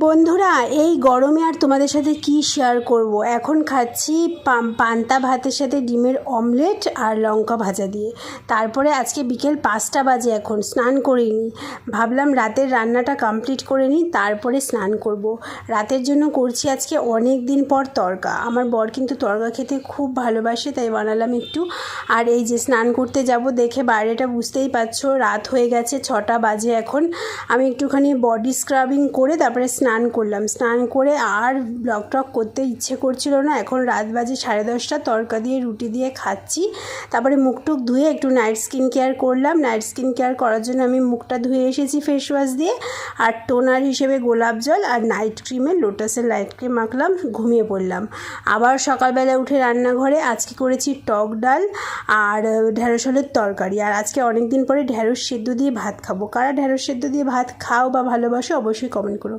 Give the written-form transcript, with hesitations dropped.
বন্ধুরা, এই গরমে আর তোমাদের সাথে কি শেয়ার করব। এখন খাচ্ছি পান্তা ভাতের সাথে ডিমের অমলেট আর লঙ্কা ভাজা দিয়ে। তারপরে আজকে বিকেল 5টা বাজে, এখন স্নান করিনি। ভাবলাম রাতের রান্নাটা কমপ্লিট করে নিই, তারপরে স্নান করব। রাতের জন্য করছি আজকে অনেক দিন পর তড়কা। আমার বর কিন্তু তড়কা খেতে খুব ভালোবাসে, তাই বানালাম একটু। আর এই যে স্নান করতে যাব, দেখে বাইরেটা বুঝতেই পারছো, রাত হয়ে গেছে, 6টা বাজে এখন। আমি একটুখানি বডি স্ক্রাবিং করে তারপরে স্নান করলাম। স্নান করে আর ব্লগ টক করতে ইচ্ছে করছিল না। এখন রাত বাজে 10:30, তড়কা দিয়ে রুটি দিয়ে খাচ্ছি। তারপরে মুখ টুক ধুয়ে একটু নাইট স্কিন কেয়ার করলাম। নাইট স্কিন কেয়ার করার জন্য আমি মুখটা ধুয়ে এসেছি ফেস ওয়াশ দিয়ে, আর টোনার হিসেবে গোলাপ জল আর নাইট ক্রিমে লোটাসের লাইট ক্রিম মাখলাম, ঘুমিয়ে পড়লাম। আবার সকালবেলা উঠে রান্নাঘরে আজকে করেছি টক ডাল আর ঢ্যাঁড়স আলুর তরকারি। আর আজকে অনেক দিন পরে ঢ্যাঁড়স সেদ্ধ দিয়ে ভাত খাবো। কারা ঢ্যাঁড়স সেদ্ধ দিয়ে ভাত খাও বা ভালোবাসো অবশ্যই কমেন্ট করো।